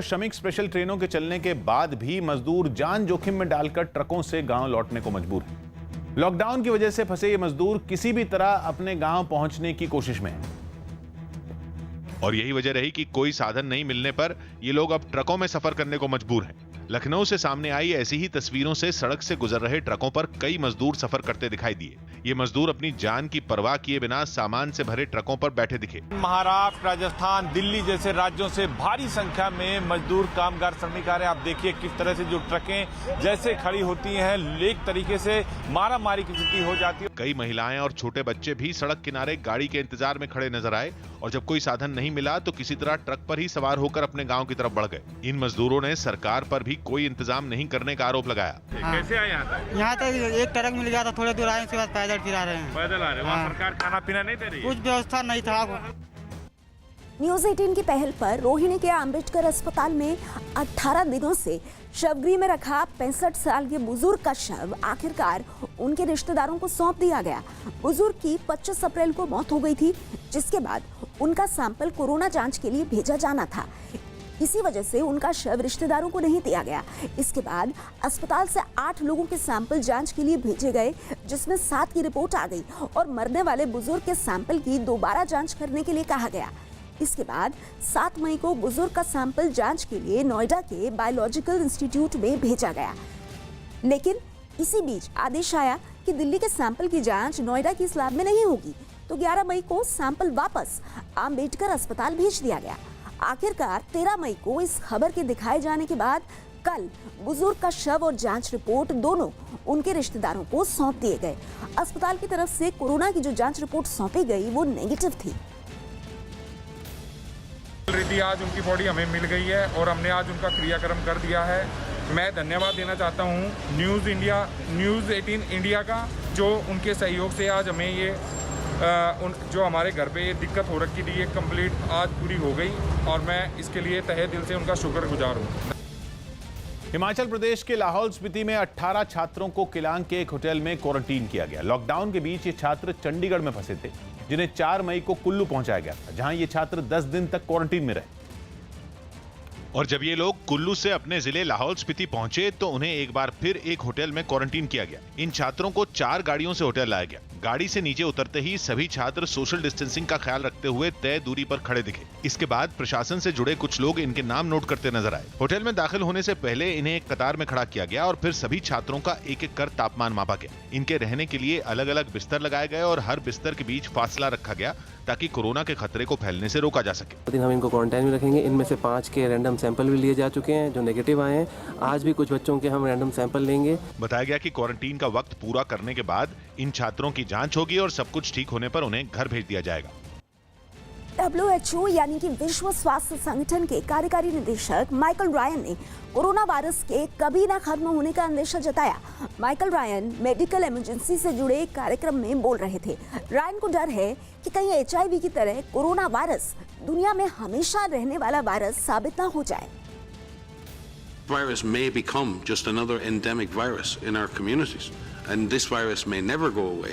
श्रमिक स्पेशल ट्रेनों के चलने के बाद भी मजदूर जान जोखिम में डालकर ट्रकों से गांव लौटने को मजबूर हैं। लॉकडाउन की वजह से फंसे ये मजदूर किसी भी तरह अपने गांव पहुंचने की कोशिश में हैं। और यही वजह रही कि कोई साधन नहीं मिलने पर ये लोग अब ट्रकों में सफर करने को मजबूर हैं। लखनऊ से सामने आई ऐसी ही तस्वीरों से सड़क से गुजर रहे ट्रकों पर कई मजदूर सफर करते दिखाई दिए। ये मजदूर अपनी जान की परवाह किए बिना सामान से भरे ट्रकों पर बैठे दिखे। महाराष्ट्र, राजस्थान, दिल्ली जैसे राज्यों से भारी संख्या में मजदूर कामगार श्रमिक आ रहे हैं। आप देखिए किस तरह से जो ट्रकें जैसे खड़ी होती हैं, एक तरीके से मारा मारी की स्थिति हो जाती है। कई महिलाएं और छोटे बच्चे भी सड़क किनारे गाड़ी के इंतजार में खड़े नजर आए और जब कोई साधन नहीं मिला तो किसी तरह ट्रक पर ही सवार होकर अपने गांव की तरफ बढ़ गए। इन मजदूरों ने सरकार पर भी कोई इंतजाम नहीं करने का आरोप लगाया। कैसे आए यहाँ तक एक ट्रक मिल गया था, थोड़े दूर आए, उसके बाद पैदल फिर आ रहे हैं। पैदल आ रहे हैं। वहाँ सरकार खाना पीना नहीं दे रही, कुछ व्यवस्था नहीं था। न्यूज 18 की पहल पर रोहिणी के अंबेडकर अस्पताल में 18 दिनों से शवगृह में रखा 65 साल के बुजुर्ग का शव आखिरकार उनके रिश्तेदारों को सौंप दिया गया। बुजुर्ग की 25 अप्रैल को मौत हो गई थी, जिसके बाद उनका सैंपल कोरोना जांच के लिए भेजा जाना था। इसी वजह से उनका शव रिश्तेदारों को नहीं दिया गया। इसके बाद अस्पताल से 8 लोगों के सैंपल जांच के लिए भेजे गए, जिसमें 7 की रिपोर्ट आ गई और मरने वाले बुजुर्ग के सैंपल की दोबारा जांच करने के लिए कहा गया। इसके बाद 7 मई को बुजुर्ग का सैंपल जांच के लिए नोएडा के बायोलॉजिकल इंस्टीट्यूट में भेजा गया। लेकिन इसी बीच आदेश आया कि दिल्ली के सैंपल की जांच नोएडा की इस लैब में नहीं होगी, तो 11 मई को सैंपल वापस अंबेडकर अस्पताल भेज दिया गया। आखिरकार 13 मई को इस खबर के दिखाए जाने के बाद कल बुजुर्ग का शव और जांच रिपोर्ट दोनों उनके रिश्तेदारों को सौंप दिए गए। अस्पताल की तरफ से कोरोना की जो जांच रिपोर्ट सौंपी गई वो नेगेटिव थी। आज उनकी बॉडी हमें मिल गई है और हमने आज उनका क्रियाक्रम कर दिया है। मैं धन्यवाद देना चाहता हूं न्यूज़ 18 इंडिया का, जो उनके सहयोग से आज हमें ये जो हमारे घर पे ये दिक्कत हो रखी थी ये कंप्लीट आज पूरी हो गई और मैं इसके लिए तहे दिल से उनका शुक्रगुजार हूँ। हिमाचल प्रदेश के लाहौल स्पीति में 18 छात्रों को किलांग के एक होटल में क्वारंटीन किया गया। लॉकडाउन के बीच ये छात्र चंडीगढ़ में फंसे थे, जिन्हें 4 मई को कुल्लू पहुंचाया गया था, जहां ये छात्र 10 दिन तक क्वारंटीन में रहे। और जब ये लोग कुल्लू से अपने जिले लाहौल स्पीति पहुंचे तो उन्हें एक बार फिर एक होटल में क्वारंटीन किया गया। इन छात्रों को 4 गाड़ियों से होटल लाया गया। गाड़ी से नीचे उतरते ही सभी छात्र सोशल डिस्टेंसिंग का ख्याल रखते हुए तय दूरी पर खड़े दिखे। इसके बाद प्रशासन से जुड़े कुछ लोग इनके नाम नोट करते नजर आए। होटल में दाखिल होने से पहले इन्हें एक कतार में खड़ा किया गया और फिर सभी छात्रों का एक एक कर तापमान मापा गया। इनके रहने के लिए अलग अलग बिस्तर लगाए गए और हर बिस्तर के बीच फासला रखा गया ताकि कोरोना के खतरे को फैलने से रोका जा सके। दिन हम इनको क्वारंटाइन में रखेंगे। इनमें से 5 के रैंडम सैंपल भी लिए जा चुके हैं जो नेगेटिव आए हैं। आज भी कुछ बच्चों के हम रैंडम सैंपल लेंगे। बताया गया कि क्वारंटीन का वक्त पूरा करने के बाद इन छात्रों की जांच होगी और सब कुछ ठीक होने पर उन्हें घर भेज दिया जाएगा। WHO यानी कि विश्व स्वास्थ्य संगठन के कार्यकारी निदेशक माइकल रायन ने कोरोना वायरस के कभी ना खत्म होने का अंदेशा जताया। माइकल रायन मेडिकल इमरजेंसी से जुड़े एक कार्यक्रम में बोल रहे थे। रायन को डर है कि कहीं HIV की तरह कोरोना वायरस दुनिया में हमेशा रहने वाला वायरस साबित ना हो जाए। Virus may become just another endemic virus in our communities, and this virus may never go away.